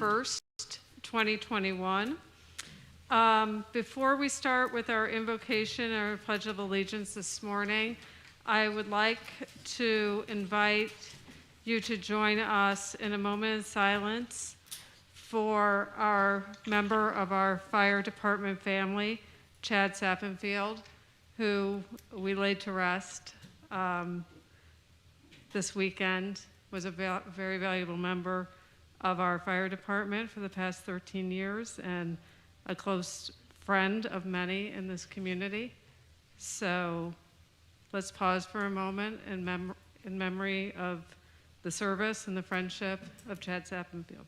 1st, 2021. Before we start with our invocation or our Pledge of Allegiance this morning, I would like to invite you to join us in a moment of silence for our member of our fire department family, Chad Sappenfield, who we laid to rest this weekend, was a very valuable member of our fire department for the past 13 years and a close friend of many in this community. So let's pause for a moment in memory of the service and the friendship of Chad Sappenfield.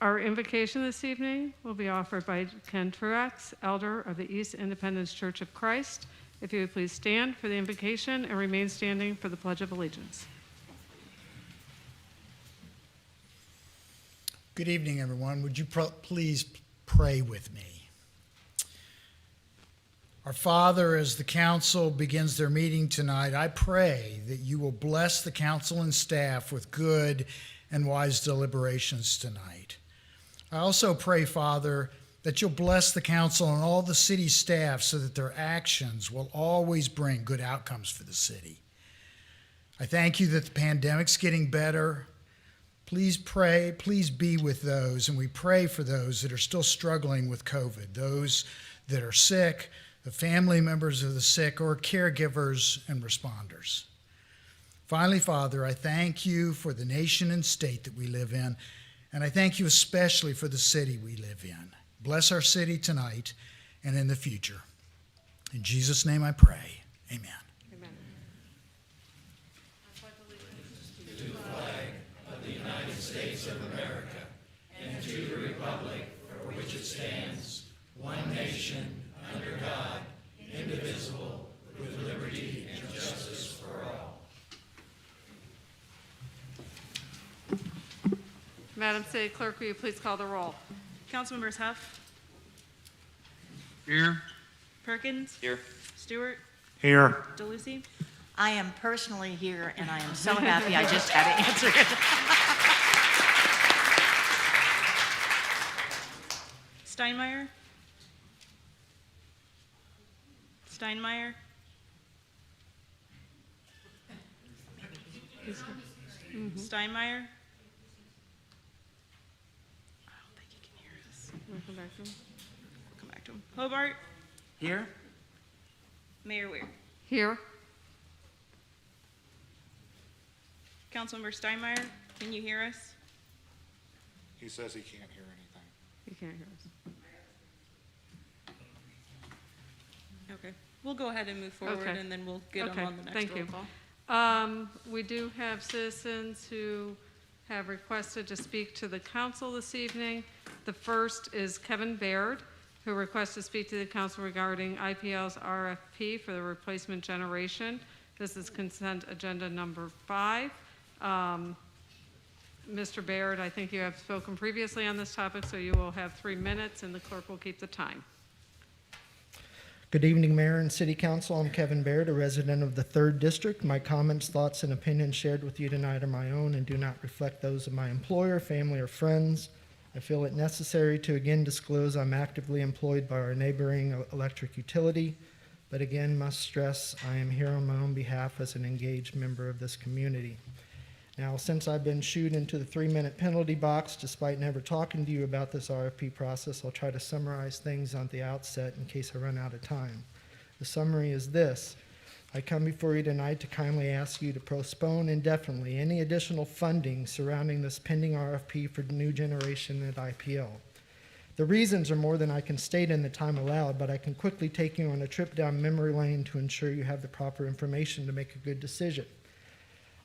Our invocation this evening will be offered by Ken Truax, elder of the East Independence Church of Christ. If you would please stand for the invocation and remain standing for the Pledge of Allegiance. Good evening, everyone. Would you please pray with me? Our Father, as the council begins their meeting tonight, I pray that you will bless the council and staff with good and wise deliberations tonight. I also pray, Father, that you'll bless the council and all the city staff so that their actions will always bring good outcomes for the city. I thank you that the pandemic's getting better. Please be with those, and we pray for those that are still struggling with COVID, those that are sick, the family members of the sick, or caregivers and responders. Finally, Father, I thank you for the nation and state that we live in, and I thank you especially for the city we live in. Bless our city tonight and in the future. In Jesus' name I pray. Amen. Amen. To the flag of the United States of America and to the republic for which it stands, one nation, under God, indivisible, with liberty and justice for all. Madam City Clerk, will you please call the roll? Councilmembers Huff, Here. Perkins, Here. Stewart, Here. DeLucy. I am personally here, and I am so happy I just had to answer it. Steinmeier. Steinmeier. Steinmeier. I don't think he can hear us. We'll come back to him. We'll come back to him. Hobart. Here. Mayor Weir. Here. Councilmember Steinmeier, can you hear us? He says he can't hear anything. You can't hear us. Okay. We'll go ahead and move forward, Okay. and then we'll get Okay, on the next thank roll you. call. We do have citizens who have requested to speak to the council this evening. The first is Kevin Baird, who requests to speak to the council regarding IPL's RFP for the replacement generation. This is consent agenda number 5. Mr. Baird, I think you have spoken previously on this topic, so you will have 3 minutes, and the clerk will keep the time. Good evening, Mayor and City Council. I'm Kevin Baird, a resident of the 3rd District. My comments, thoughts, and opinions shared with you tonight are my own and do not reflect those of my employer, family, or friends. I feel it necessary to again disclose I'm actively employed by our neighboring electric utility, but again must stress I am here on my own behalf as an engaged member of this community. Now, since I've been shooed into the 3-minute penalty box, despite never talking to you about this RFP process, I'll try to summarize things at the outset in case I run out of time. The summary is this. I come before you tonight to kindly ask you to postpone indefinitely any additional funding surrounding this pending RFP for the new generation at IPL. The reasons are more than I can state in the time allowed, but I can quickly take you on a trip down memory lane to ensure you have the proper information to make a good decision.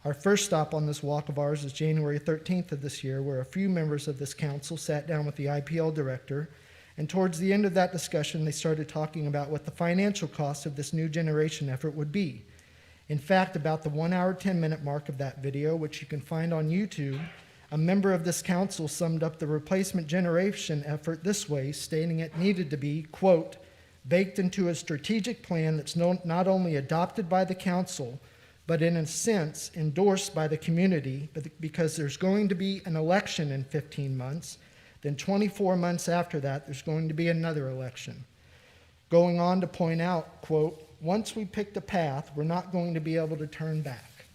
Our first stop on this walk of ours is January 13th of this year, where a few members of this council sat down with the IPL director, and towards the end of that discussion, they started talking about what the financial cost of this new generation effort would be. In fact, about the 1 hour, 10-minute mark of that video, which you can find on YouTube, a member of this council summed up the replacement generation effort this way, stating it needed to be, quote, baked into a strategic plan that's not only adopted by the council, but in a sense endorsed by the community, because there's going to be an election in 15 months. Then 24 months after that, there's going to be another election. Going on to point out, quote, once we pick the path, we're not going to be able to turn back.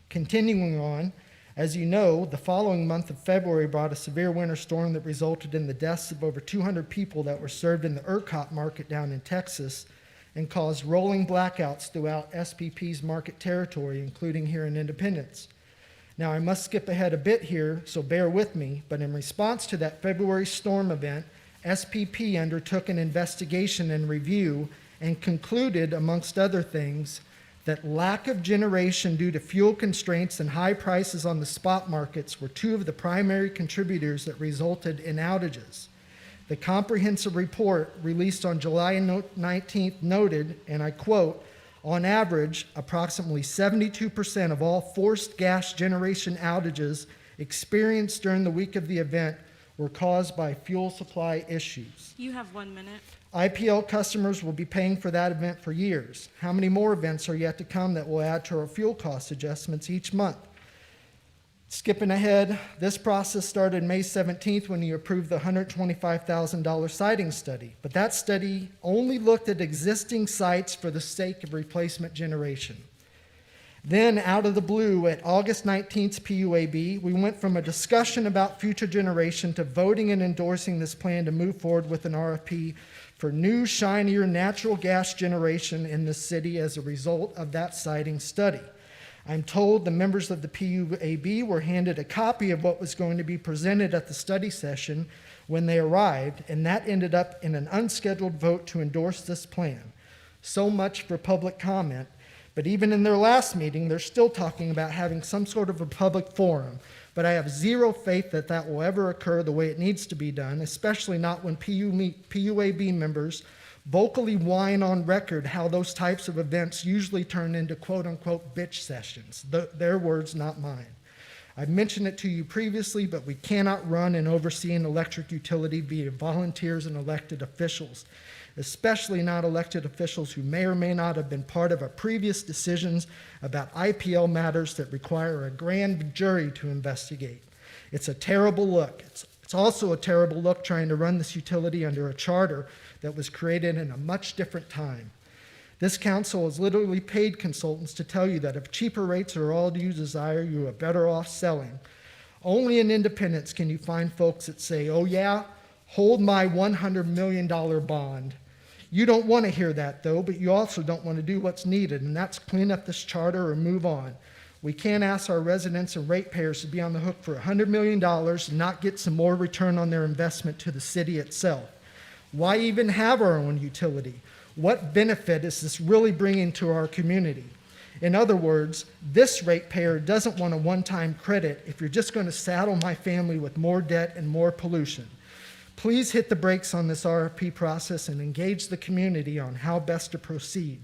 Continuing on, as you know, the following month of February brought a severe winter storm that resulted in the deaths of over 200 people that were served in the ERCOT market down in Texas and caused rolling blackouts throughout SPP's market territory, including here in Independence. Now, I must skip ahead a bit here, so bear with me, but in response to that February storm event, SPP undertook an investigation and review and concluded, amongst other things, that lack of generation due to fuel constraints and high prices on the spot markets were two of the primary contributors that resulted in outages. The comprehensive report released on July 19th noted, and I quote, on average, approximately 72% of all forced gas generation outages experienced during the week of the event were caused by fuel supply issues. You have 1 minute. IPL customers will be paying for that event for years. How many more events are yet to come that will add to our fuel cost adjustments each month? Skipping ahead, this process started May 17th when you approved the $125,000 siting study. But that study only looked at existing sites for the sake of replacement generation. Then, out of the blue, at August 19th's PUAB, we went from a discussion about future generation to voting and endorsing this plan to move forward with an RFP for new, shinier natural gas generation in the city as a result of that siting study. I'm told the members of the PUAB were handed a copy of what was going to be presented at the study session when they arrived, and that ended up in an unscheduled vote to endorse this plan. So much for public comment. But even in their last meeting, they're still talking about having some sort of a public forum. But I have zero faith that that will ever occur the way it needs to be done, especially not when PUAB members vocally whine on record how those types of events usually turn into quote-unquote bitch sessions. Their words, not mine. I've mentioned it to you previously, but we cannot run and oversee an electric utility via volunteers and elected officials, especially not elected officials who may or may not have been part of our previous decisions about IPL matters that require a grand jury to investigate. It's a terrible look. It's also a terrible look trying to run this utility under a charter that was created in a much different time. This council has literally paid consultants to tell you that if cheaper rates are all you desire, you are better off selling. Only in Independence can you find folks that say, oh yeah, hold my $100 million bond. You don't want to hear that, though, but you also don't want to do what's needed, and that's clean up this charter or move on. We can't ask our residents and ratepayers to be on the hook for $100 million and not get some more return on their investment to the city itself. Why even have our own utility? What benefit is this really bringing to our community? In other words, this ratepayer doesn't want a one-time credit if you're just going to saddle my family with more debt and more pollution. Please hit the brakes on this RFP process and engage the community on how best to proceed.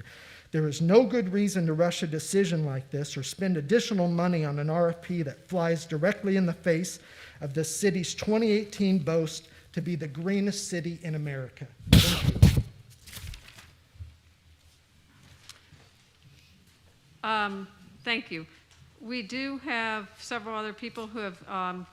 There is no good reason to rush a decision like this or spend additional money on an RFP that flies directly in the face of the city's 2018 boast to be the greenest city in America. Thank you. Thank you. We do have several other people who have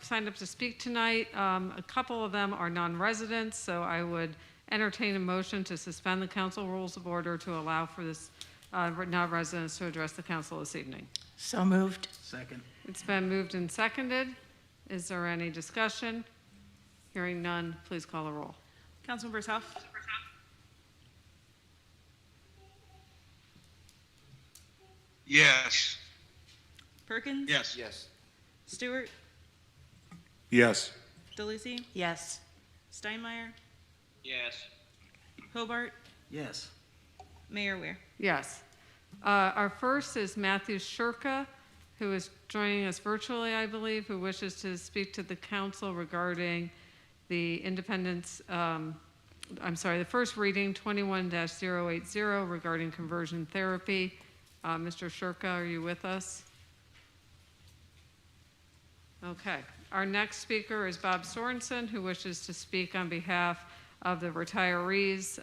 signed up to speak tonight. A couple of them are non-residents, so I would entertain a motion to suspend the council rules of order to allow for this non-residents to address the council this evening. So moved. Second. It's been moved and seconded. Is there any discussion? Hearing none, please call the roll. Councilmember Huff. Yes. Perkins. Yes. Yes. Stewart. Yes. DeLucy. Yes. Steinmeier. Yes. Hobart. Yes. Mayor Ware. Yes. Our first is Matthew Shurka, who is joining us virtually, I believe, who wishes to speak to the council regarding the independence, the first reading, 21-080, regarding conversion therapy. Mr. Shurka, are you with us? Okay. Our next speaker is Bob Sorensen, who wishes to speak on behalf of the retirees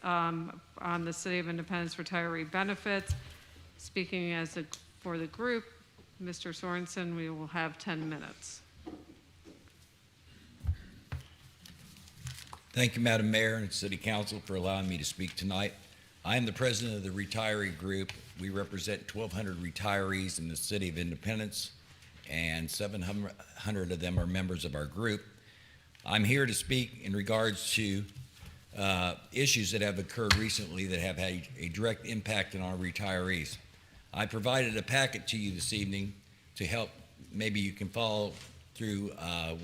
on the City of Independence retiree benefits. Speaking for the group, Mr. Sorensen, we will have 10 minutes. Thank you, Madam Mayor and City Council, for allowing me to speak tonight. I am the president of the retiree group. We represent 1,200 retirees in the City of Independence, and 700 of them are members of our group. I'm here to speak in regards to issues that have occurred recently that have had a direct impact on our retirees. I provided a packet to you this evening to help, maybe you can follow through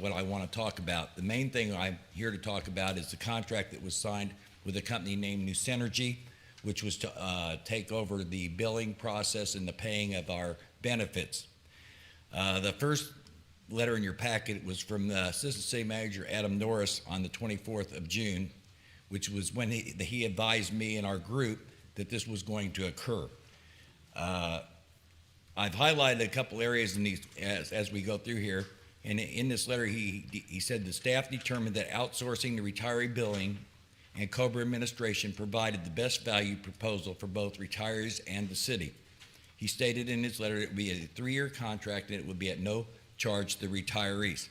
what I want to talk about. The main thing I'm here to talk about is the contract that was signed with a company named New Synergy, which was to take over the billing process and the paying of our benefits. The first letter in your packet was from the Assistant City Manager, Adam Norris, on the 24th of June, which was when he advised me and our group that this was going to occur. I've highlighted a couple areas in these as we go through here. And in this letter, he said the staff determined that outsourcing the retiree billing and COBRA administration provided the best value proposal for both retirees and the city. He stated in his letter it would be a 3-year contract and it would be at no charge to the retirees.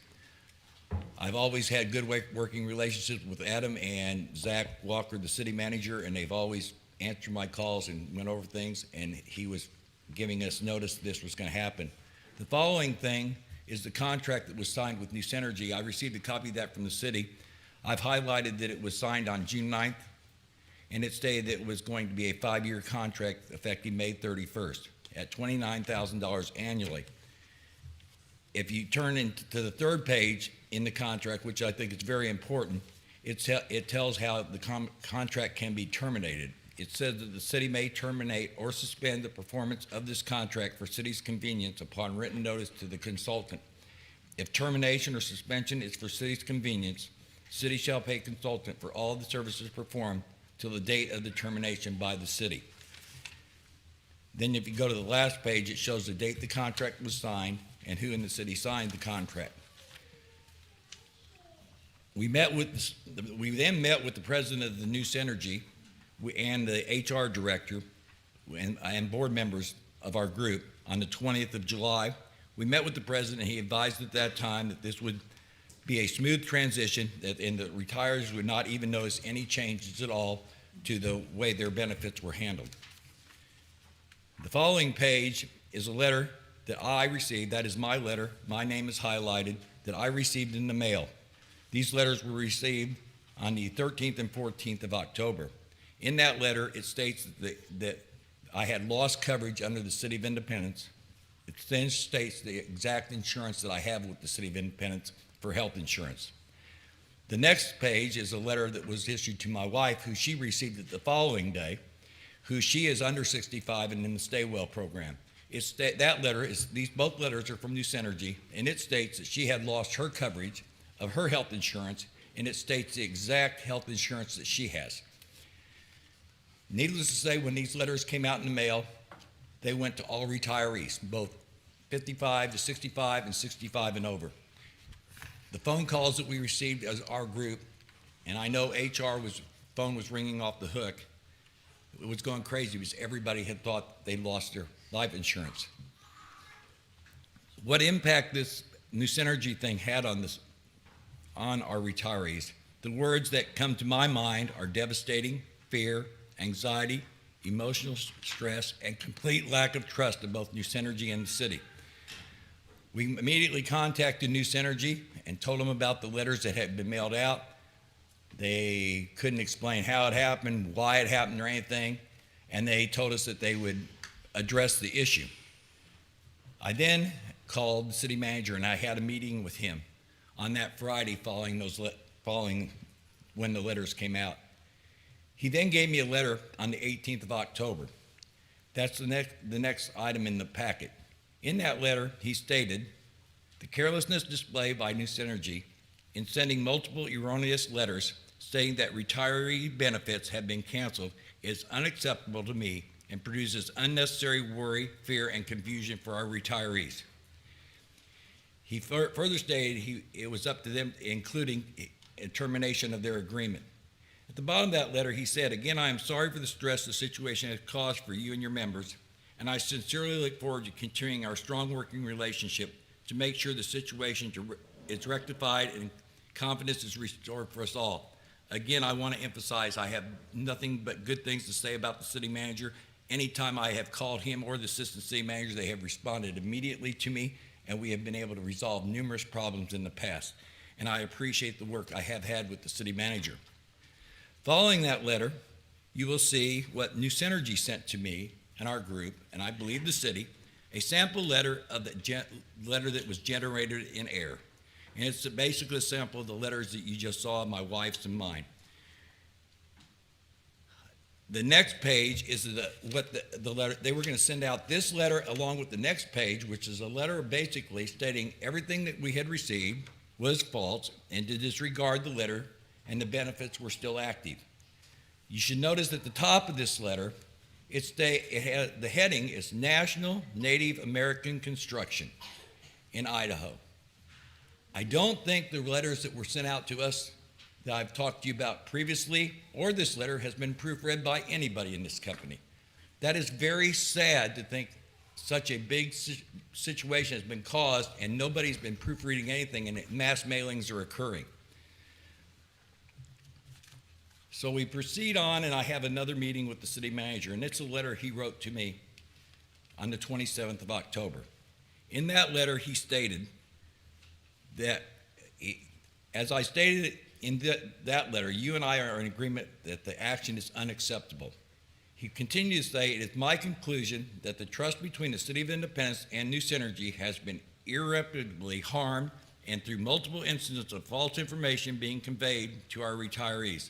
I've always had good working relationships with Adam and Zach Walker, the city manager, and they've always answered my calls and went over things, and he was giving us notice this was going to happen. The following thing is the contract that was signed with New Synergy. I received a copy of that from the city. I've highlighted that it was signed on June 9th, and it stated that it was going to be a 5-year contract effective May 31st at $29,000 annually. If you turn into the third page in the contract, which I think is very important, it tells how the contract can be terminated. It says that the city may terminate or suspend the performance of this contract for city's convenience upon written notice to the consultant. If termination or suspension is for city's convenience, city shall pay consultant for all the services performed till the date of the termination by the city. Then if you go to the last page, it shows the date the contract was signed and who in the city signed the contract. We then met with the president of the New Synergy and the HR director and board members of our group on the 20th of July. We met with the president. He advised at that time that this would be a smooth transition, and the retirees would not even notice any changes at all to the way their benefits were handled. The following page is a letter that I received. That is my letter. My name is highlighted, that I received in the mail. These letters were received on the 13th and 14th of October. In that letter, it states that I had lost coverage under the City of Independence. It then states the exact insurance that I have with the City of Independence for health insurance. The next page is a letter that was issued to my wife, who she received it the following day, who she is under 65 and in the Stay Well program. Both letters are from New Synergy, and it states that she had lost her coverage of her health insurance, and it states the exact health insurance that she has. Needless to say, when these letters came out in the mail, they went to all retirees, both 55 to 65 and 65 and over. The phone calls that we received as our group, and I know phone was ringing off the hook. It was going crazy because everybody had thought they lost their life insurance. What impact this New Synergy thing had on our retirees, the words that come to my mind are devastating, fear, anxiety, emotional stress, and complete lack of trust of both New Synergy and the city. We immediately contacted New Synergy and told them about the letters that had been mailed out. They couldn't explain how it happened, why it happened, or anything, and they told us that they would address the issue. I then called the city manager, and I had a meeting with him on that Friday following when the letters came out. He then gave me a letter on the 18th of October. That's the next item in the packet. In that letter, he stated, the carelessness displayed by New Synergy in sending multiple erroneous letters stating that retiree benefits have been canceled is unacceptable to me and produces unnecessary worry, fear, and confusion for our retirees. He further stated it was up to them, including a termination of their agreement. At the bottom of that letter, he said, again, I am sorry for the stress the situation has caused for you and your members, and I sincerely look forward to continuing our strong working relationship to make sure the situation is rectified and confidence is restored for us all. Again, I want to emphasize I have nothing but good things to say about the city manager. Anytime I have called him or the assistant city manager, they have responded immediately to me, and we have been able to resolve numerous problems in the past. And I appreciate the work I have had with the city manager. Following that letter, you will see what New Synergy sent to me and our group, and I believe the city, a sample letter of the letter that was generated in air. And it's basically a sample of the letters that you just saw, my wife's and mine. The next page is the letter. They were going to send out this letter along with the next page, which is a letter basically stating everything that we had received was false and to disregard the letter, and the benefits were still active. You should notice at the top of this letter, the heading is National Native American Construction in Idaho. I don't think the letters that were sent out to us that I've talked to you about previously, or this letter, has been proofread by anybody in this company. That is very sad to think such a big situation has been caused and nobody's been proofreading anything and mass mailings are occurring. So we proceed on, and I have another meeting with the city manager, and it's a letter he wrote to me on the 27th of October. In that letter, he stated that, as I stated in that letter, you and I are in agreement that the action is unacceptable. He continued to say, it is my conclusion that the trust between the City of Independence and New Synergy has been irreparably harmed, and through multiple incidents of false information being conveyed to our retirees.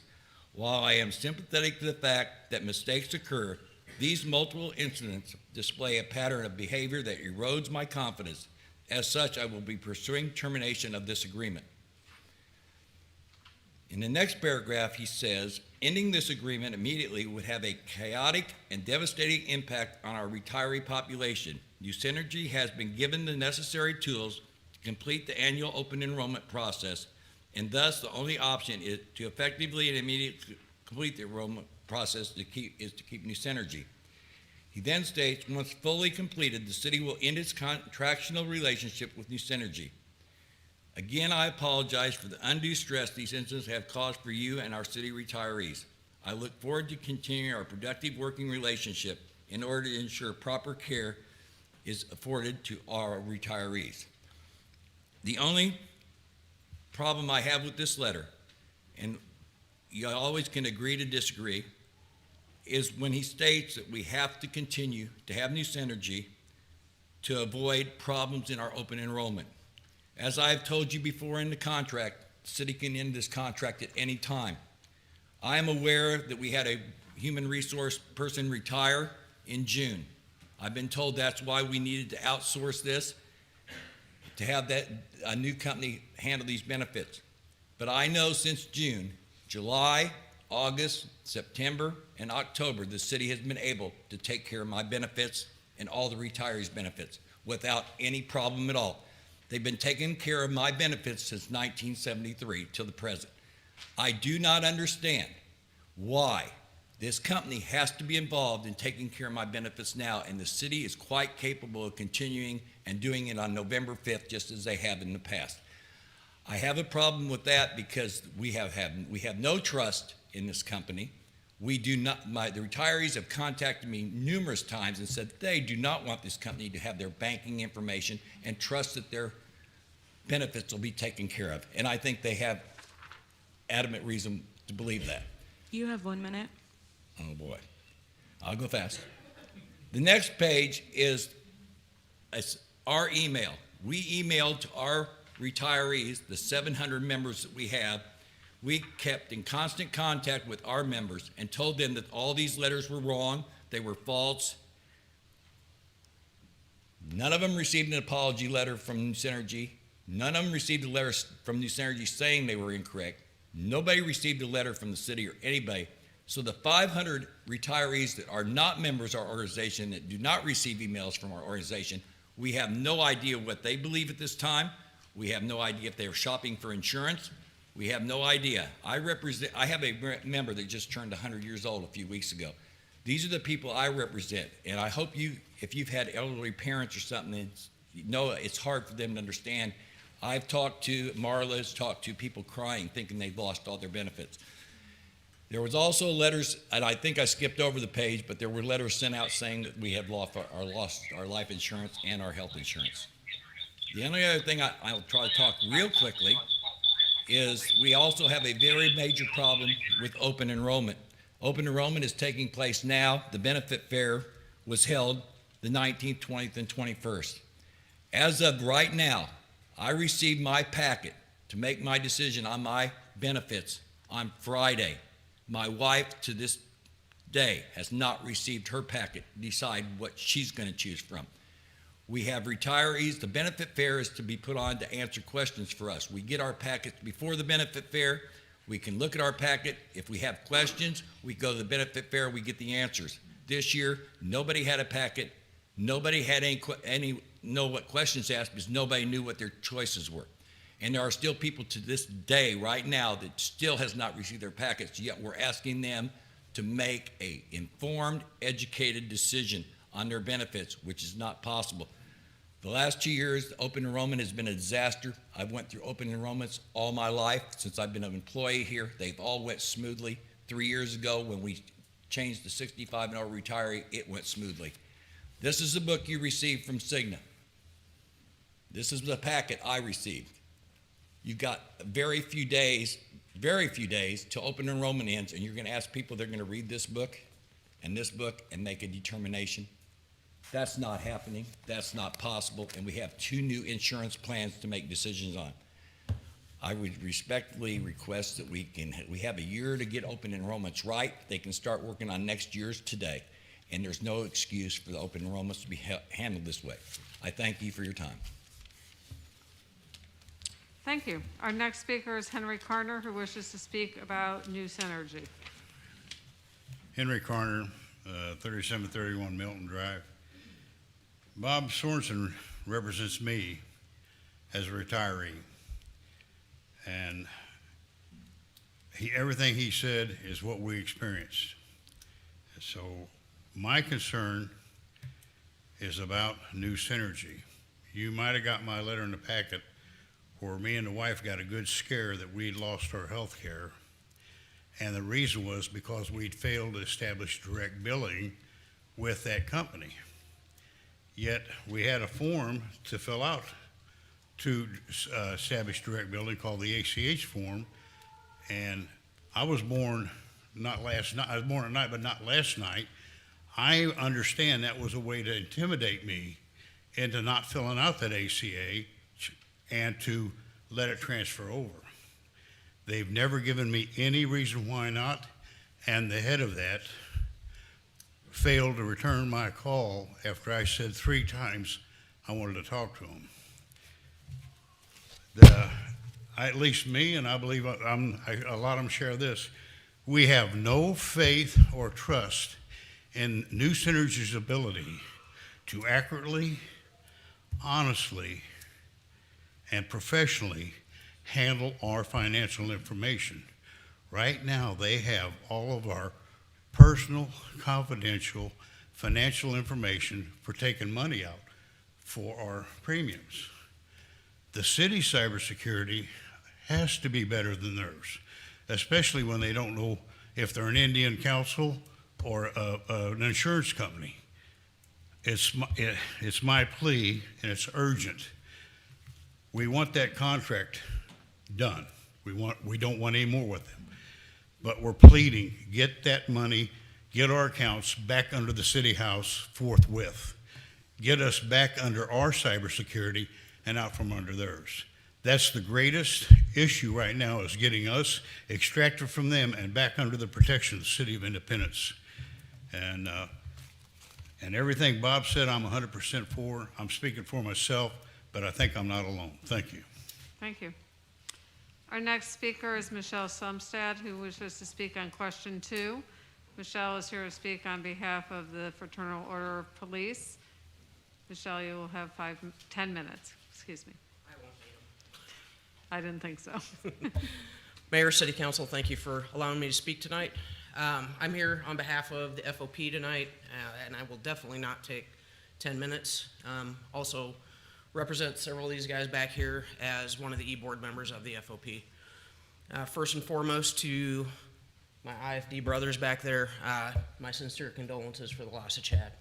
While I am sympathetic to the fact that mistakes occur, these multiple incidents display a pattern of behavior that erodes my confidence. As such, I will be pursuing termination of this agreement. In the next paragraph, he says, ending this agreement immediately would have a chaotic and devastating impact on our retiree population. New Synergy has been given the necessary tools to complete the annual open enrollment process, and thus the only option is to effectively and immediately complete the enrollment process to keep New Synergy. He then states, once fully completed, the city will end its contractual relationship with New Synergy. Again, I apologize for the undue stress these incidents have caused for you and our city retirees. I look forward to continuing our productive working relationship in order to ensure proper care is afforded to our retirees. The only problem I have with this letter, and you always can agree to disagree, is when he states that we have to continue to have New Synergy to avoid problems in our open enrollment. As I've told you before in the contract, the city can end this contract at any time. I am aware that we had a human resource person retire in June. I've been told that's why we needed to outsource this, to have a new company handle these benefits. But I know since June, July, August, September, and October, the city has been able to take care of my benefits and all the retirees' benefits without any problem at all. They've been taking care of my benefits since 1973 till the present. I do not understand why this company has to be involved in taking care of my benefits now, and the city is quite capable of continuing and doing it on November 5th, just as they have in the past. I have a problem with that because we have no trust in this company. We do not. The retirees have contacted me numerous times and said they do not want this company to have their banking information and trust that their benefits will be taken care of. And I think they have adamant reason to believe that. You have 1 minute. Oh boy, I'll go fast. The next page is our email. We emailed to our retirees, the 700 members that we have. We kept in constant contact with our members and told them that all these letters were wrong, they were false. None of them received an apology letter from New Synergy. None of them received a letter from New Synergy saying they were incorrect. Nobody received a letter from the city or anybody. So the 500 retirees that are not members of our organization, that do not receive emails from our organization, we have no idea what they believe at this time. We have no idea if they are shopping for insurance. We have no idea. I have a member that just turned 100 years old a few weeks ago. These are the people I represent, and I hope if you've had elderly parents or something, you know it's hard for them to understand. I've talked to, Marla's talked to people crying, thinking they've lost all their benefits. There was also letters, and I think I skipped over the page, but there were letters sent out saying that we have lost our life insurance and our health insurance. The only other thing I'll try to talk real quickly is we also have a very major problem with open enrollment. Open enrollment is taking place now. The benefit fair was held the 19th, 20th, and 21st. As of right now, I received my packet to make my decision on my benefits on Friday. My wife, to this day, has not received her packet to decide what she's going to choose from. We have retirees. The benefit fair is to be put on to answer questions for us. We get our packets before the benefit fair. We can look at our packet. If we have questions, we go to the benefit fair, we get the answers. This year, nobody had a packet. Nobody had know what questions asked because nobody knew what their choices were. And there are still people to this day, right now, that still has not received their packets, yet we're asking them to make an informed, educated decision on their benefits, which is not possible. The last 2 years, open enrollment has been a disaster. I've went through open enrollments all my life since I've been an employee here. They've all went smoothly. 3 years ago, when we changed to 65 and over retiree, it went smoothly. This is the book you received from Cigna. This is the packet I received. You've got very few days till open enrollment ends, and you're going to ask people they're going to read this book and make a determination. That's not happening. That's not possible, and we have 2 new insurance plans to make decisions on. I would respectfully request that we have a year to get open enrollments right. They can start working on next year's today, and there's no excuse for the open enrollments to be handled this way. I thank you for your time. Thank you. Our next speaker is Henry Carner, who wishes to speak about New Synergy. Henry Carner, 3731 Milton Drive. Bob Sorensen represents me as a retiree, and everything he said is what we experienced. So my concern is about New Synergy. You might have got my letter in the packet where me and the wife got a good scare that we'd lost our health care. And the reason was because we'd failed to establish direct billing with that company. Yet we had a form to fill out to establish direct billing called the ACH form. And I was born not last night, I was born at night, but not last night. I understand that was a way to intimidate me into not filling out that ACH and to let it transfer over. They've never given me any reason why not, and the head of that failed to return my call after I said 3 times I wanted to talk to him. At least me, and I believe a lot of them share this, we have no faith or trust in New Synergy's ability to accurately, honestly, and professionally handle our financial information. Right now, they have all of our personal, confidential, financial information for taking money out for our premiums. The city's cybersecurity has to be better than theirs, especially when they don't know if they're an Indian council or an insurance company. It's my plea, and it's urgent. We want that contract done. We don't want any more with them. But we're pleading, get that money, get our accounts back under the city house forthwith. Get us back under our cybersecurity and out from under theirs. That's the greatest issue right now, is getting us extracted from them and back under the protection of the City of Independence. And everything Bob said, I'm 100% for. I'm speaking for myself, but I think I'm not alone. Thank you. Thank you. Our next speaker is Michelle Sumstad, who wishes to speak on question 2. Michelle is here to speak on behalf of the Fraternal Order of Police. Michelle, you will have 10 minutes. Excuse me. I won't need them. I didn't think so. Mayor, City Council, thank you for allowing me to speak tonight. I'm here on behalf of the FOP tonight, and I will definitely not take 10 minutes. Also represent several of these guys back here as one of the E-board members of the FOP. First and foremost, to my IFD brothers back there, my sincere condolences for the loss of Chad.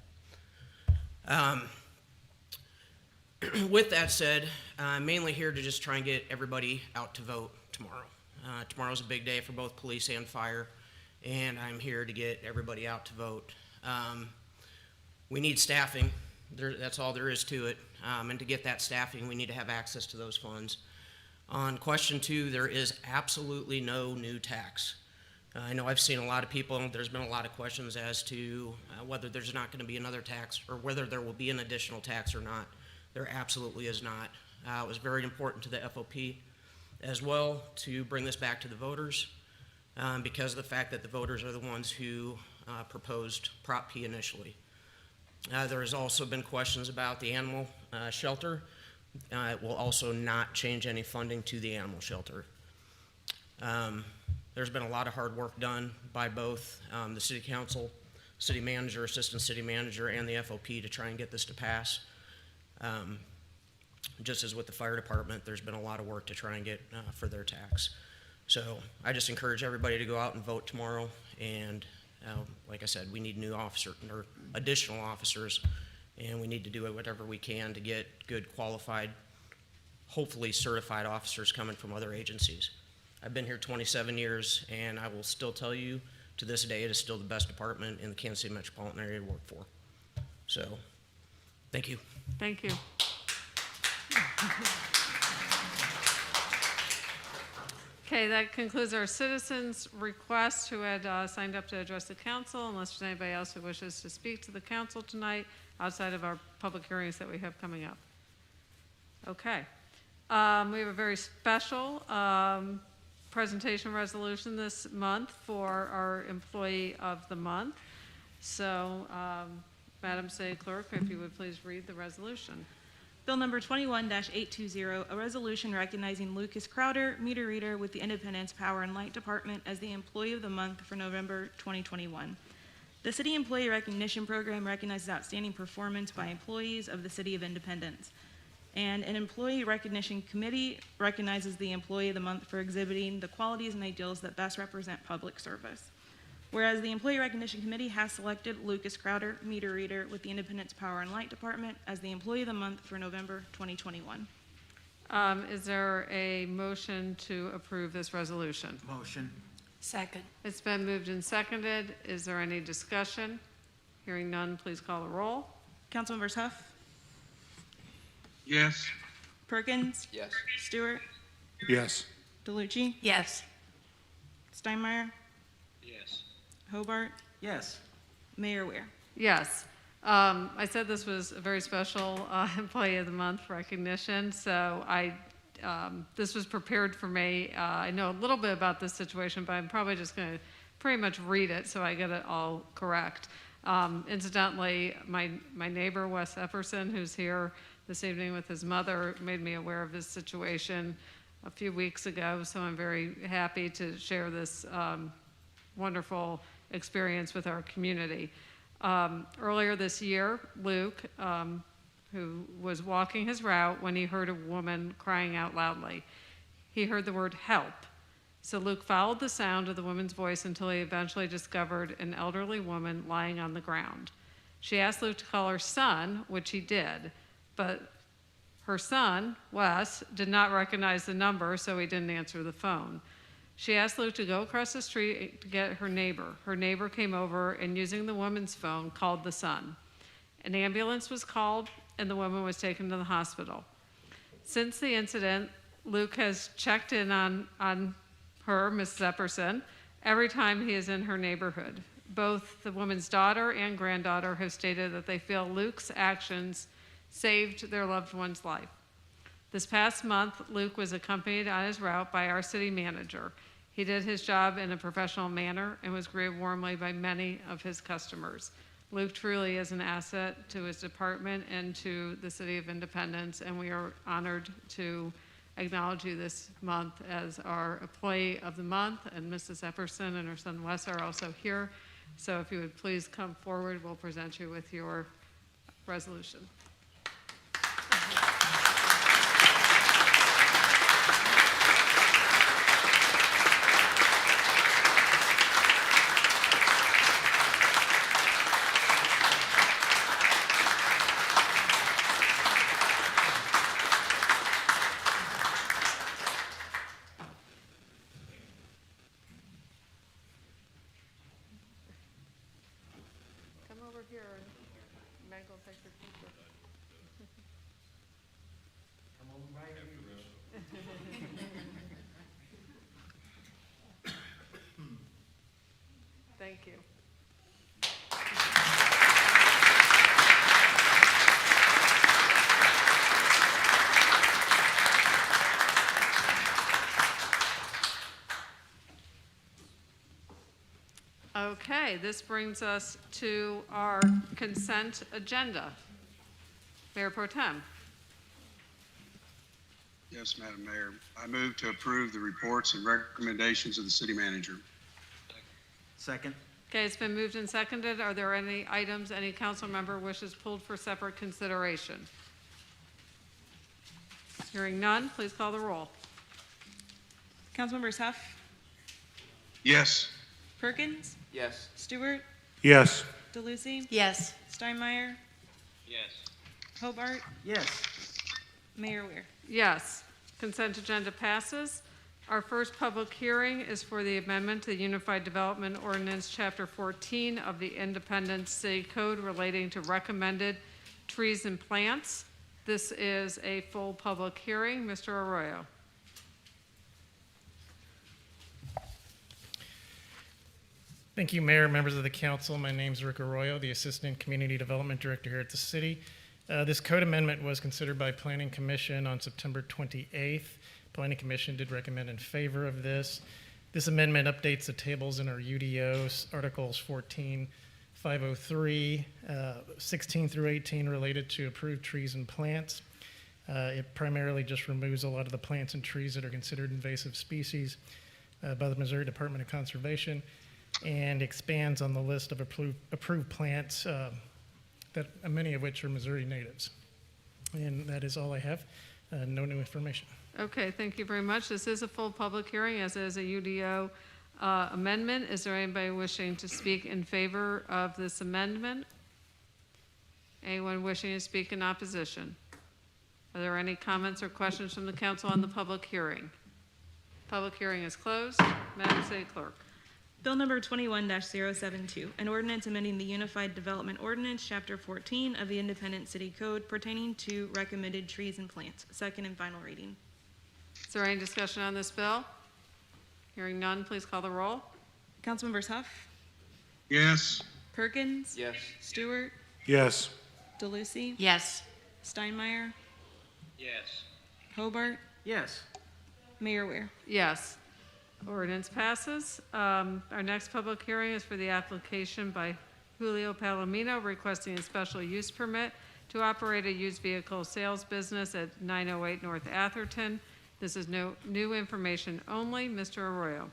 With that said, I'm mainly here to just try and get everybody out to vote tomorrow. Tomorrow's a big day for both police and fire, and I'm here to get everybody out to vote. We need staffing. That's all there is to it. And to get that staffing, we need to have access to those funds. On question 2, there is absolutely no new tax. I know I've seen a lot of people, there's been a lot of questions as to whether there's not going to be another tax or whether there will be an additional tax or not. There absolutely is not. It was very important to the FOP as well to bring this back to the voters because of the fact that the voters are the ones who proposed Prop P initially. There has also been questions about the animal shelter. It will also not change any funding to the animal shelter. There's been a lot of hard work done by both the city council, city manager, assistant city manager, and the FOP to try and get this to pass. Just as with the fire department, there's been a lot of work to try and get for their tax. So I just encourage everybody to go out and vote tomorrow. And like I said, we need new officers or additional officers, and we need to do whatever we can to get good, qualified, hopefully certified officers coming from other agencies. I've been here 27 years, and I will still tell you, to this day, it is still the best department in the Kansas City metropolitan area to work for. So, thank you. Thank you. Okay, that concludes our citizens' requests who had signed up to address the council, unless there's anybody else who wishes to speak to the council tonight outside of our public hearings that we have coming up. Okay. We have a very special presentation resolution this month for our Employee of the Month. So, Madam City Clerk, if you would please read the resolution. Bill number 21-820, a resolution recognizing Lucas Crowder, meter reader with the Independence Power and Light Department as the Employee of the Month for November 2021. The City Employee Recognition Program recognizes outstanding performance by employees of the City of Independence. And an Employee Recognition Committee recognizes the Employee of the Month for exhibiting the qualities and ideals that best represent public service. Whereas the Employee Recognition Committee has selected Lucas Crowder, meter reader with the Independence Power and Light Department as the Employee of the Month for November 2021. Is there a motion to approve this resolution? Motion. Second. It's been moved and seconded. Is there any discussion? Hearing none, please call the roll. Councilmembers Huff, Yes. Perkins, Yes. Stewart, Yes. DeLucci, Yes. Steinmeier, Yes. Hobart, Yes. Mayor Weir. Yes. I said this was a very special Employee of the Month recognition, so this was prepared for me. I know a little bit about this situation, but I'm probably just going to pretty much read it so I get it all correct. Incidentally, my neighbor, Wes Epperson, who's here this evening with his mother, made me aware of this situation a few weeks ago, so I'm very happy to share this wonderful experience with our community. Earlier this year, Luke, who was walking his route when he heard a woman crying out loudly. He heard the word help. So Luke followed the sound of the woman's voice until he eventually discovered an elderly woman lying on the ground. She asked Luke to call her son, which he did, but her son, Wes, did not recognize the number, so he didn't answer the phone. She asked Luke to go across the street to get her neighbor. Her neighbor came over and, using the woman's phone, called the son. An ambulance was called, and the woman was taken to the hospital. Since the incident, Luke has checked in on her, Mrs. Epperson, every time he is in her neighborhood. Both the woman's daughter and granddaughter have stated that they feel Luke's actions saved their loved one's life. This past month, Luke was accompanied on his route by our city manager. He did his job in a professional manner and was greeted warmly by many of his customers. Luke truly is an asset to his department and to the City of Independence, and we are honored to acknowledge you this month as our Employee of the Month, and Mrs. Epperson and her son Wes are also here. So if you would please come forward, we'll present you with your resolution. Come over here and Meg will take your picture. Thank you. Okay, this brings us to our consent agenda. Mayor Pro Tem. Yes, Madam Mayor. I move to approve the reports and recommendations of the city manager. Second. Okay, it's been moved and seconded. Are there any items any council member wishes pulled for separate consideration? Hearing none, please call the roll. Councilmembers Huff, Yes. Perkins, Yes. Stewart, Yes. DeLucy, Yes. Steinmeier, Yes. Hobart, Yes. Mayor Weir. Yes, consent agenda passes. Our first public hearing is for the amendment to the Unified Development Ordinance, Chapter 14 of the Independent City Code relating to recommended trees and plants. This is a full public hearing. Mr. Arroyo. Thank you, Mayor, members of the council. My name is Rick Arroyo, the Assistant Community Development Director here at the city. This code amendment was considered by Planning Commission on September 28th. Planning Commission did recommend in favor of this. This amendment updates the tables in our UDOs, Articles 14, 503, 16 through 18 related to approved trees and plants. It primarily just removes a lot of the plants and trees that are considered invasive species by the Missouri Department of Conservation, and expands on the list of approved plants, that many of which are Missouri natives. And that is all I have. No new information. Okay, thank you very much. This is a full public hearing, as is a UDO amendment. Is there anybody wishing to speak in favor of this amendment? Anyone wishing to speak in opposition? Are there any comments or questions from the council on the public hearing? Public hearing is closed. Madam City Clerk. Bill number 21-072, an ordinance amending the Unified Development Ordinance, Chapter 14 of the Independent City Code pertaining to recommended trees and plants. Second and final reading. Is there any discussion on this bill? Hearing none, please call the roll. Councilmembers Huff, Yes. Perkins, Yes. Stewart, Yes. DeLucy, Yes. Steinmeier, Yes. Hobart, Yes. Mayor Weir. Yes. Ordinance passes. Our next public hearing is for the application by Julio Palomino requesting a special use permit to operate a used vehicle sales business at 908 North Atherton. This is new information only. Mr. Arroyo.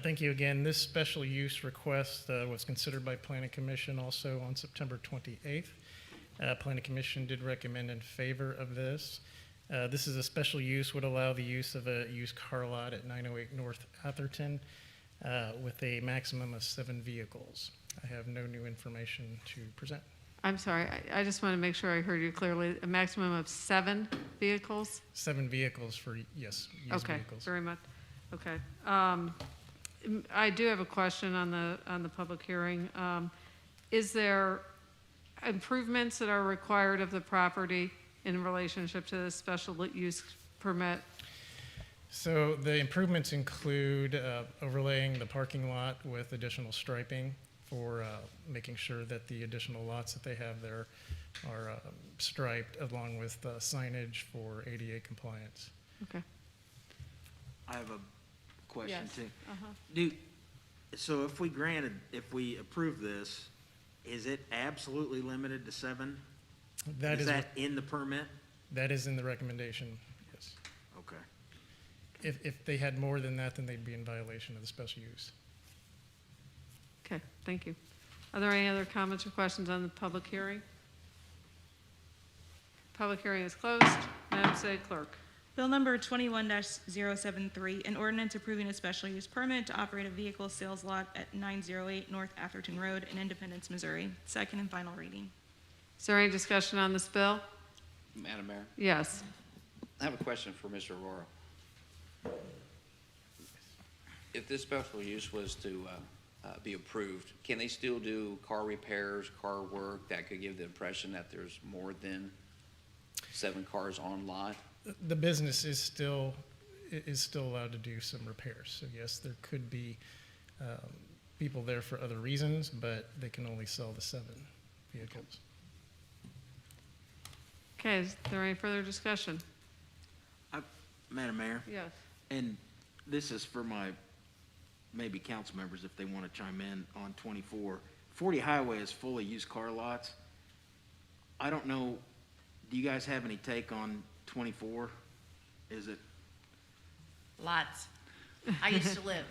Thank you again. This special use request was considered by Planning Commission also on September 28th. Planning Commission did recommend in favor of this. This is a special use, would allow the use of a used car lot at 908 North Atherton with a maximum of 7 vehicles. I have no new information to present. I'm sorry, I just want to make sure I heard you clearly. A maximum of 7 vehicles? 7 vehicles for, yes, used Okay, vehicles. very much. Okay. I do have a question on the public hearing. Is there improvements that are required of the property in relationship to the special use permit? So the improvements include overlaying the parking lot with additional striping for making sure that the additional lots that they have there are striped, along with signage for ADA compliance. Okay. I have a question Yes. too. So if we approve this, is it absolutely limited to 7? That Is is that in the permit? that is in the recommendation, yes. Okay. If they had more than that, then they'd be in violation of the special use. Okay, thank you. Are there any other comments or questions on the public hearing? Public hearing is closed. Madam City Clerk. Bill number 21-073, an ordinance approving a special use permit to operate a vehicle sales lot at 908 North Atherton Road in Independence, Missouri. Second and final reading. Is there any discussion on this bill? Madam Mayor, Yes. I have a question for Mr. Aurora. If this special use was to be approved, can they still do car repairs, car work that could give the impression that there's more than 7 cars on lot? The business is still allowed to do some repairs. So yes, there could be people there for other reasons, but they can only sell the 7 vehicles. Okay, is there any further discussion? Madam Mayor, Yes. and this is for my maybe council members if they want to chime in on 24. 40 Highway is full of used car lots. I don't know, do you guys have any take on 24? Is it? Lots. I used to live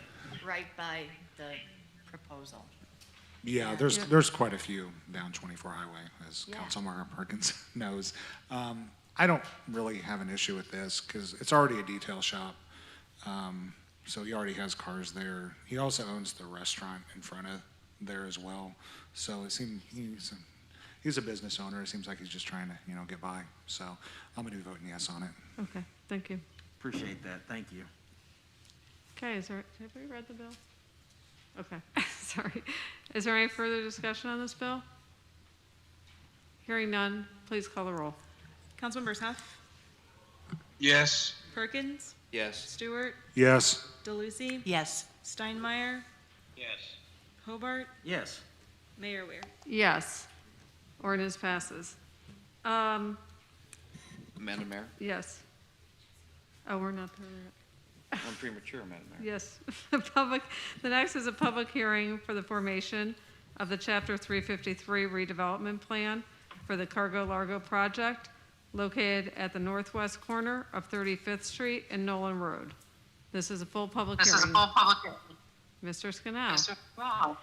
right by the proposal. Yeah, Yeah. there's quite a few down 24 Highway, as Yeah. Councilmember Perkins knows. I don't really have an issue with this because it's already a detail shop. So he already has cars there. He also owns the restaurant in front of there as well. So it seems he's a business owner. It seems like he's just trying to, get by. So I'm going to be voting yes on it. Okay, thank you. Appreciate that. Thank you. Okay, have we read the bill? Okay, sorry. Is there any further discussion on this bill? Hearing none, please call the roll. Councilmembers Huff, Yes. Perkins, Yes. Stewart, Yes. DeLucy, Yes. Steinmeier, Yes. Hobart, Yes. Mayor Ware. Yes. Ordinance passes. Madam Mayor, Yes. Oh, we're not there yet. I'm premature, Madam Mayor. Yes. The next is a public hearing for the formation of the Chapter 353 redevelopment plan for the Cargo Largo project located at the northwest corner of 35th Street and Nolan Road. This is a full public hearing. Mr. Scannell.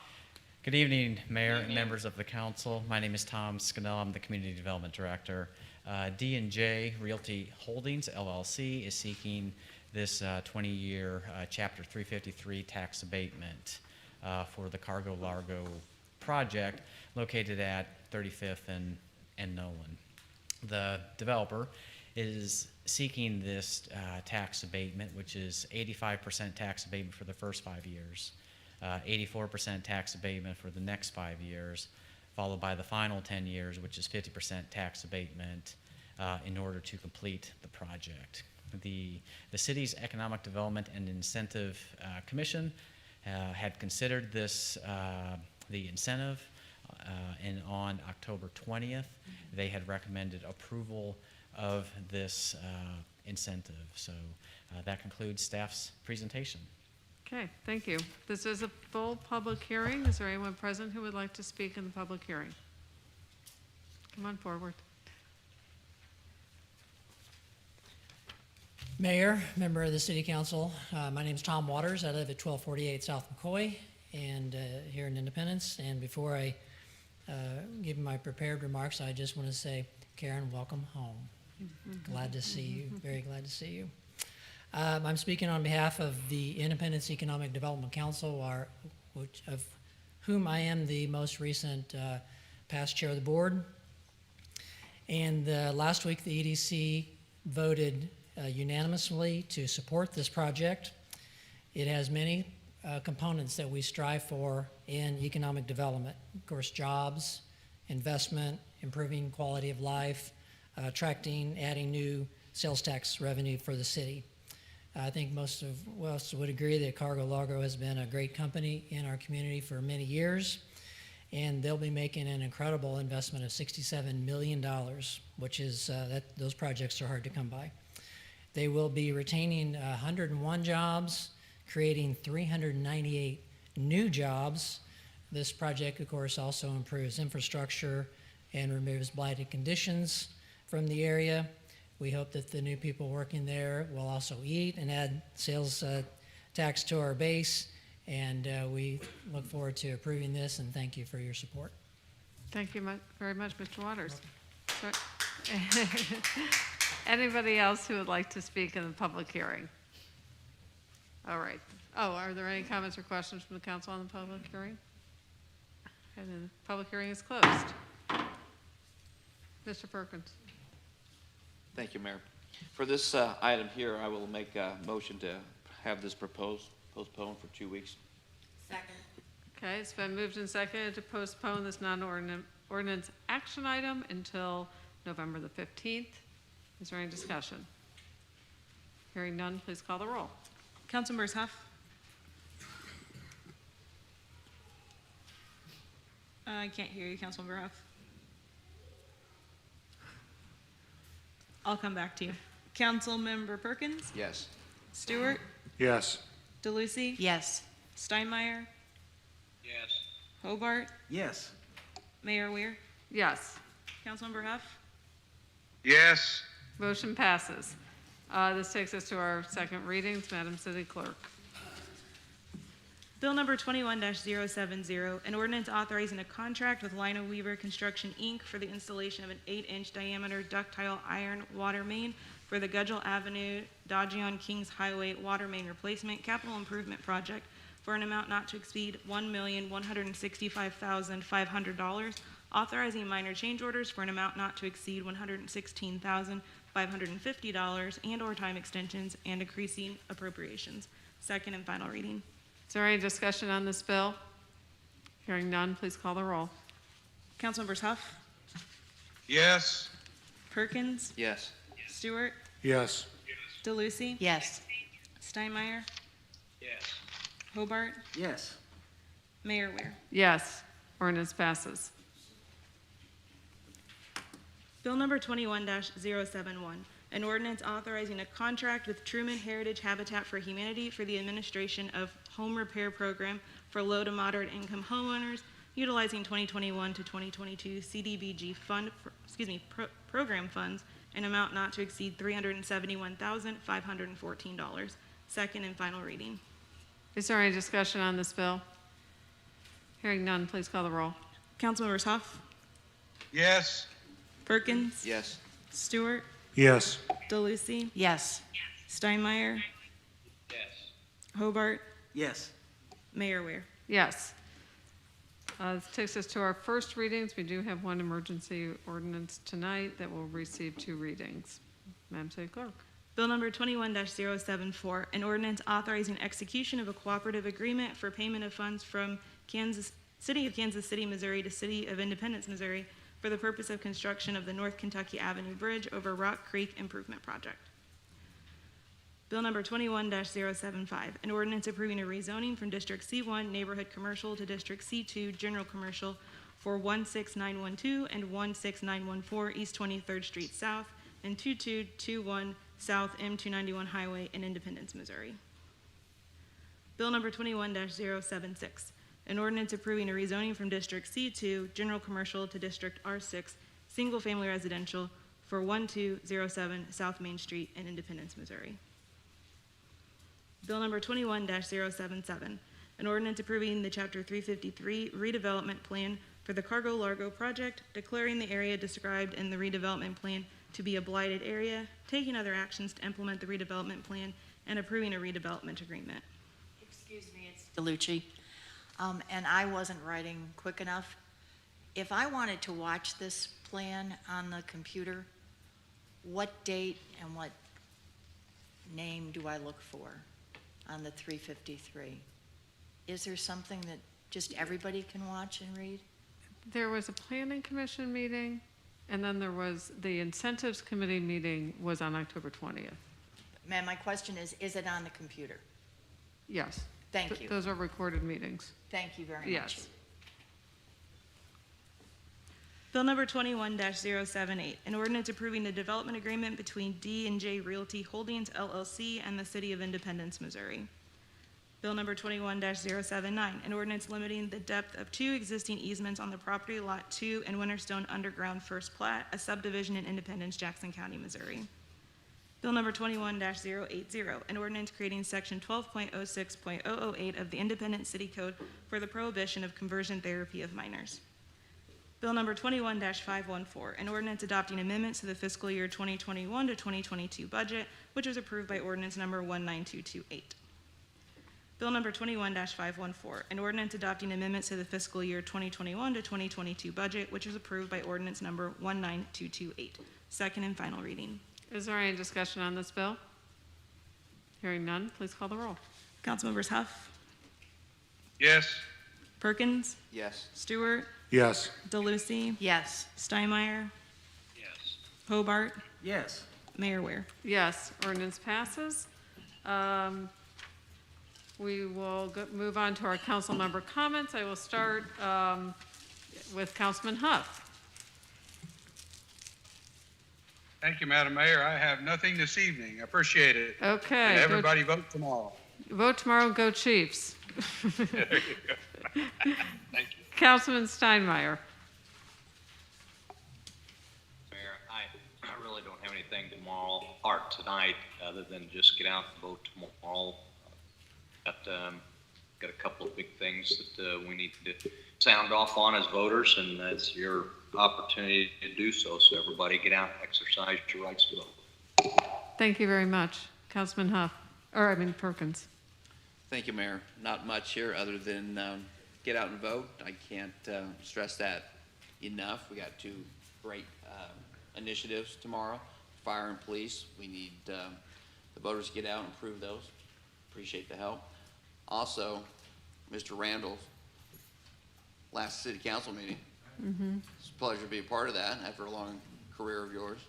Good evening, Mayor and members of the council. My name is Tom Scannell. I'm the Community Development Director. D&J Realty Holdings, LLC, is seeking this 20-year Chapter 353 tax abatement for the Cargo Largo project located at 35th and Nolan. The developer is seeking this tax abatement, which is 85% tax abatement for the first 5 years, 84% tax abatement for the next 5 years, followed by the final 10 years, which is 50% tax abatement in order to complete the project. The city's Economic Development and Incentive Commission had considered this, the incentive, and on October 20th, they had recommended approval of this incentive. So that concludes staff's presentation. Okay, thank you. This is a full public hearing. Is there anyone present who would like to speak in the public hearing? Come on forward. Mayor, member of the City Council, my name is Tom Waters. I live at 1248 South McCoy and here in Independence. And before I give my prepared remarks, I just want to say, Karen, welcome home. Glad to see you. Very glad to see you. I'm speaking on behalf of the Independence Economic Development Council, of whom I am the most recent past chair of the board. And last week, the EDC voted unanimously to support this project. It has many components that we strive for in economic development. Of course, jobs, investment, improving quality of life, attracting, adding new sales tax revenue for the city. I think most of us would agree that Cargo Largo has been a great company in our community for many years, and they'll be making an incredible investment of $67 million, which is, those projects are hard to come by. They will be retaining 101 jobs, creating 398 new jobs. This project, of course, also improves infrastructure and removes blighted conditions from the area. We hope that the new people working there will also eat and add sales tax to our base. And we look forward to approving this, and thank you for your support. Thank you very much, Mr. Waters. Anybody else who would like to speak in the public hearing? All right. Oh, are there any comments or questions from the council on the public hearing? And then the public hearing is closed. Mr. Perkins. Thank you, Mayor. For this item here, I will make a motion to have this postponed for 2 weeks. Second. Okay, it's been moved and seconded to postpone this non-ordinance action item until November the 15th. Is there any discussion? Hearing none, please call the roll. Councilmembers Huff. I can't hear you, Councilmember Huff. I'll come back to you. Councilmember Perkins? Yes. Stewart? Yes. DeLucy? Yes. Steinmeier? Yes. Hobart? Yes. Mayor Weir? Yes. Councilmember Huff? Yes. Motion passes. This takes us to our second readings. Madam City Clerk. Bill number 21-070, an ordinance authorizing a contract with Lino Weaver Construction, Inc. for the installation of an 8-inch diameter ductile iron water main for the Gudgel Avenue, Dodgeon Kings Highway water main replacement capital improvement project for an amount not to exceed $1,165,500, authorizing minor change orders for an amount not to exceed $116,550 and/or time extensions and increasing appropriations. Second and final reading. Is there any discussion on this bill? Hearing none, please call the roll. Councilmembers Huff, Yes. Perkins, Yes. Stewart, Yes. DeLucy, Yes. Steinmeier, Yes. Hobart, Yes. Mayor Weir. Yes. Ordinance passes. Bill number 21-071, an ordinance authorizing a contract with Truman Heritage Habitat for Humanity for the administration of home repair program for low to moderate income homeowners utilizing 2021 to 2022 CDBG program funds, an amount not to exceed $371,514. Second and final reading. Is there any discussion on this bill? Hearing none, please call the roll. Councilmembers Huff, Yes. Perkins, Yes. Stewart, Yes. DeLucy, Yes. Steinmeier, Yes. Hobart, Yes. Mayor Weir. Yes. This takes us to our first readings. We do have one emergency ordinance tonight that will receive 2 readings. Madam City Clerk. Bill number 21-074, an ordinance authorizing execution of a cooperative agreement for payment of funds from City of Kansas City, Missouri to City of Independence, Missouri for the purpose of construction of the North Kentucky Avenue Bridge over Rock Creek Improvement Project. Bill number 21-075, an ordinance approving a rezoning from District C1 Neighborhood Commercial to District C2 General Commercial for 16912 and 16914 East 23rd Street South and 2221 South M291 Highway in Independence, Missouri. Bill number 21-076, an ordinance approving a rezoning from District C2 General Commercial to District R6 Single Family Residential for 1207 South Main Street in Independence, Missouri. Bill number 21-077, an ordinance approving the Chapter 353 redevelopment plan for the Cargo Largo project, declaring the area described in the redevelopment plan to be a blighted area, taking other actions to implement the redevelopment plan, and approving a redevelopment agreement. Excuse me, it's DeLucci. And I wasn't writing quick enough. If I wanted to watch this plan on the computer, what date and what name do I look for on the 353? Is there something that just everybody can watch and read? There was a planning commission meeting, and then there was the incentives committee meeting was on October 20th. Ma'am, my question is it on the computer? Yes. Thank you. Those are recorded meetings. Thank you very much. Yes. Bill number 21-078, an ordinance approving the development agreement between D&J Realty Holdings LLC and the City of Independence, Missouri. Bill number 21-079, an ordinance limiting the depth of 2 existing easements on the property Lot 2 and Winterstone Underground First Plat, a subdivision in Independence, Jackson County, Missouri. Bill number 21-080, an ordinance creating section 12.06.008 of the Independent City Code for the prohibition of conversion therapy of minors. Bill number 21-514, an ordinance adopting amendments to the fiscal year 2021 to 2022 budget, which was approved by ordinance number 19228. Bill number 21-514, an ordinance adopting amendments to the fiscal year 2021 to 2022 budget, which was approved by ordinance number 19228. Second and final reading. Is there any discussion on this bill? Hearing none, please call the roll. Councilmembers Huff, Yes. Perkins, Yes. Stewart, Yes. DeLucy, Yes. Steinmeier, Yes. Hobart, Yes. Mayor Ware. Yes, ordinance passes. We will move on to our council member comments. I will start with Councilman Huff. Thank you, Madam Mayor. I have nothing this evening. I appreciate it. Okay. And everybody vote tomorrow. Vote tomorrow, go Chiefs. There you go. Thank you. Councilman Steinmeier. Mayor, I really don't have anything tomorrow or tonight other than just get out and vote tomorrow. Got a couple of big things that we need to sound off on as voters, and that's your opportunity to do so. So everybody get out and exercise your rights to vote. Thank you very much. Councilman Perkins. Thank you, Mayor. Not much here other than get out and vote. I can't stress that enough. We got two great initiatives tomorrow, fire and police. We need the voters to get out and approve those. Appreciate the help. Also, Mr. Randall's last city council meeting. It's a pleasure to be a part of that after a long career of yours.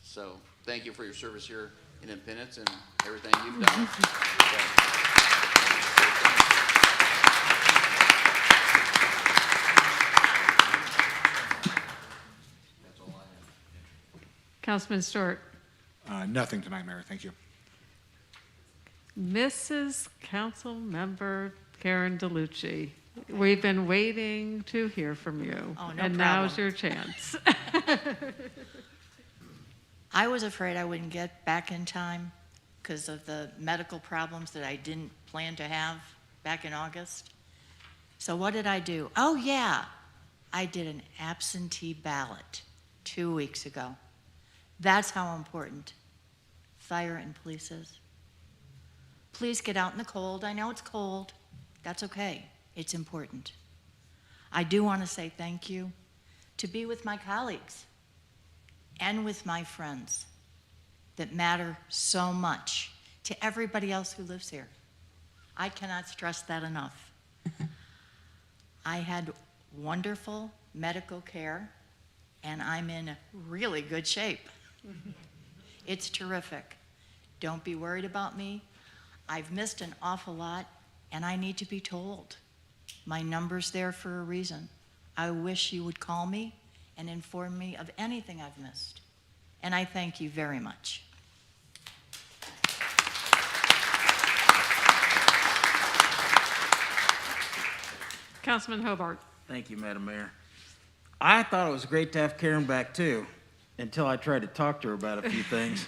So thank you for your service here in Independence and everything you've done. That's all I have. Councilman Stewart. Nothing tonight, Mayor. Thank you. Mrs. Councilmember Karen DeLucci. We've been waiting to hear from you. Oh, no and now's your chance. I was afraid I wouldn't get back in time because of the medical problems that I didn't plan to have back in August. So what did I do? Oh yeah, I did an absentee ballot 2 weeks ago. That's how important fire and police is. Please get out in the cold. I know it's cold. That's okay. It's important. I do want to say thank you to be with my colleagues and with my friends that matter so much to everybody else who lives here. I cannot stress that enough. I had wonderful medical care, and I'm in really good shape. It's terrific. Don't be worried about me. I've missed an awful lot, and I need to be told. My number's there for a reason. I wish you would call me and inform me of anything I've missed. And I thank you very much. Councilman Hobart. Thank you, Madam Mayor. I thought it was great to have Karen back too, until I tried to talk to her about a few things.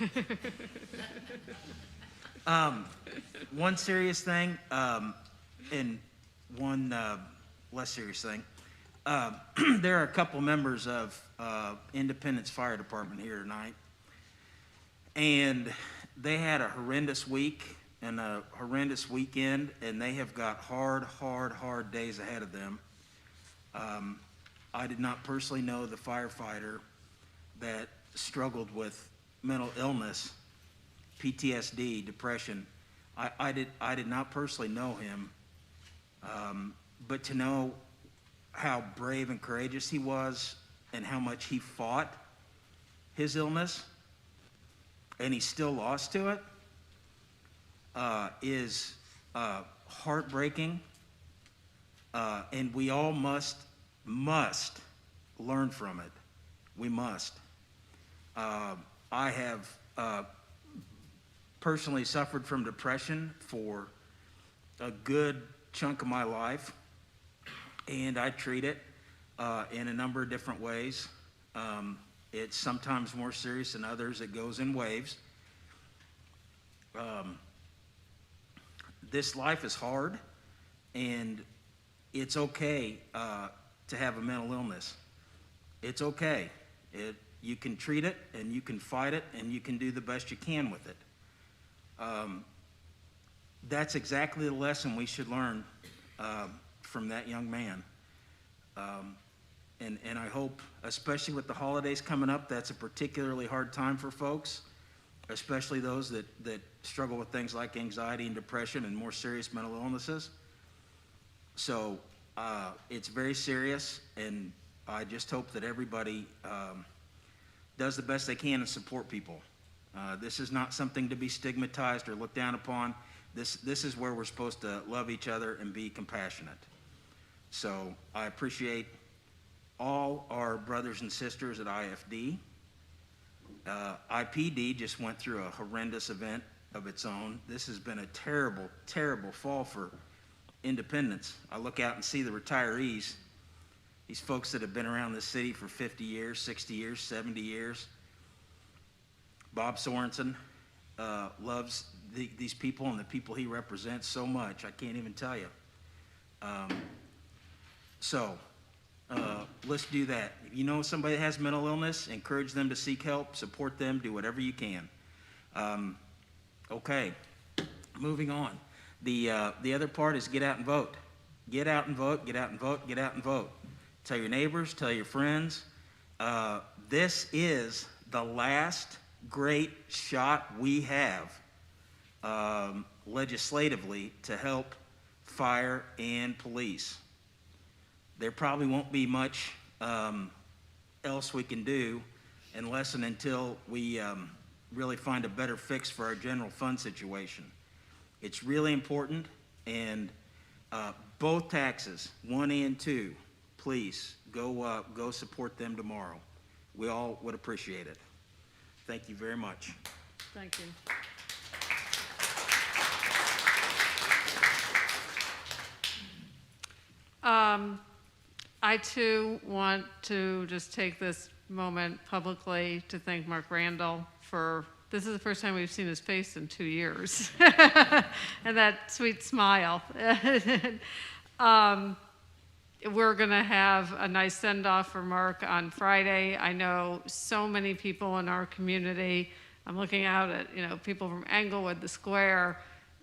One serious thing, and one less serious thing. There are a couple members of Independence Fire Department here tonight, and they had a horrendous week and a horrendous weekend, and they have got hard days ahead of them. I did not personally know the firefighter that struggled with mental illness, PTSD, depression. I did not personally know him, but to know how brave and courageous he was and how much he fought his illness, and he still lost to it, is heartbreaking, and we all must learn from it. We must. I have personally suffered from depression for a good chunk of my life, and I treat it in a number of different ways. It's sometimes more serious than others. It goes in waves. this life is hard, and it's okay to have a mental illness. It's okay. You can treat it, and you can fight it, and you can do the best you can with it. That's exactly the lesson we should learn from that young man. And I hope, especially with the holidays coming up, that's a particularly hard time for folks, especially those that struggle with things like anxiety and depression and more serious mental illnesses. So it's very serious, and I just hope that everybody does the best they can to support people. This is not something to be stigmatized or looked down upon. This is where we're supposed to love each other and be compassionate. So I appreciate all our brothers and sisters at IFD. IPD just went through a horrendous event of its own. This has been a terrible, terrible fall for independence. I look out and see the retirees, these folks that have been around this city for 50 years, 60 years, 70 years. Bob Sorensen loves these people and the people he represents so much, I can't even tell you. Let's do that. If you know somebody that has mental illness, encourage them to seek help, support them, do whatever you can. Okay, moving on. The other part is get out and vote. Get out and vote, get out and vote, get out and vote. Tell your neighbors, tell your friends. This is the last great shot we have legislatively to help fire and police. There probably won't be much else we can do unless and until we really find a better fix for our general fund situation. It's really important, and both taxes, 1 and 2, please go support them tomorrow. We all would appreciate it. Thank you very much. Thank you. I too want to just take this moment publicly to thank Mark Randall for, this is the first time we've seen his face in 2 years, and that sweet smile. We're going to have a nice send-off for Mark on Friday. I know so many people in our community. I'm looking out at, people from Englewood, the Square,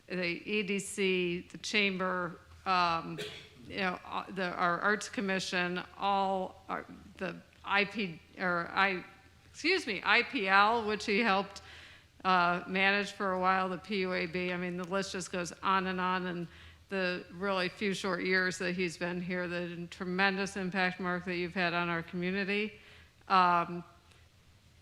the EDC, the Chamber, our Arts Commission, the IPL, which he helped manage for a while, the PUAB. I mean, the list just goes on, and the really few short years that he's been here, the tremendous impact, Mark, that you've had on our community. How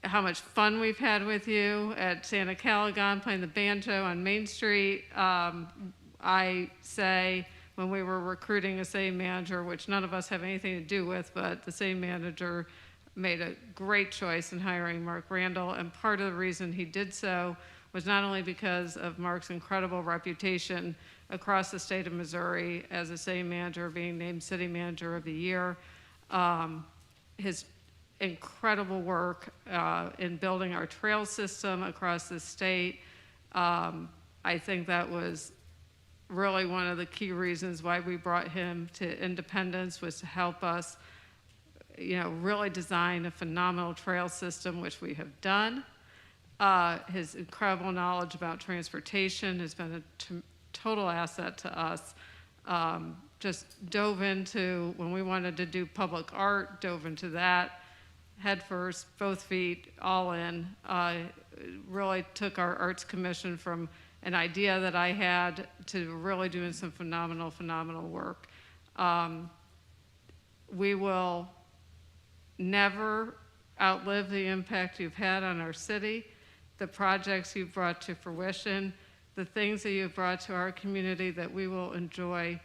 much fun we've had with you at Santa Calagon playing the banjo on Main Street. I say, when we were recruiting a city manager, which none of us have anything to do with, but the city manager made a great choice in hiring Mark Randall, and part of the reason he did so was not only because of Mark's incredible reputation across the state of Missouri as a city manager, being named City Manager of the Year, his incredible work in building our trail system across the state. I think that was really one of the key reasons why we brought him to Independence, was to help us, really design a phenomenal trail system, which we have done. His incredible knowledge about transportation has been a total asset to us. Just dove into, when we wanted to do public art, dove into that head first, both feet, all in. Really took our Arts Commission from an idea that I had to really doing some phenomenal work. We will never outlive the impact you've had on our city, the projects you've brought to fruition, the things that you've brought to our community that we will enjoy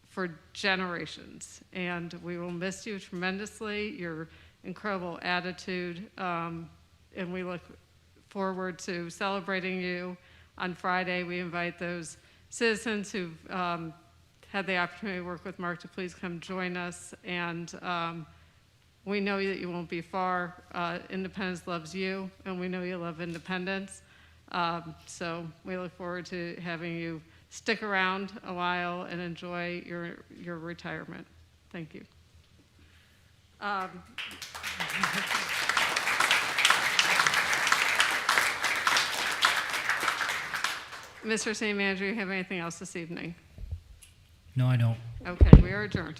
for generations. And we will miss you tremendously, your incredible attitude, and we look forward to celebrating you on Friday. We invite those citizens who've had the opportunity to work with Mark to please come join us. And we know that you won't be far. Independence loves you, and we know you love Independence. So we look forward to having you stick around a while and enjoy your retirement. Thank you. Mr. City Manager, you have anything else this evening? No, I don't. Okay, we are adjourned.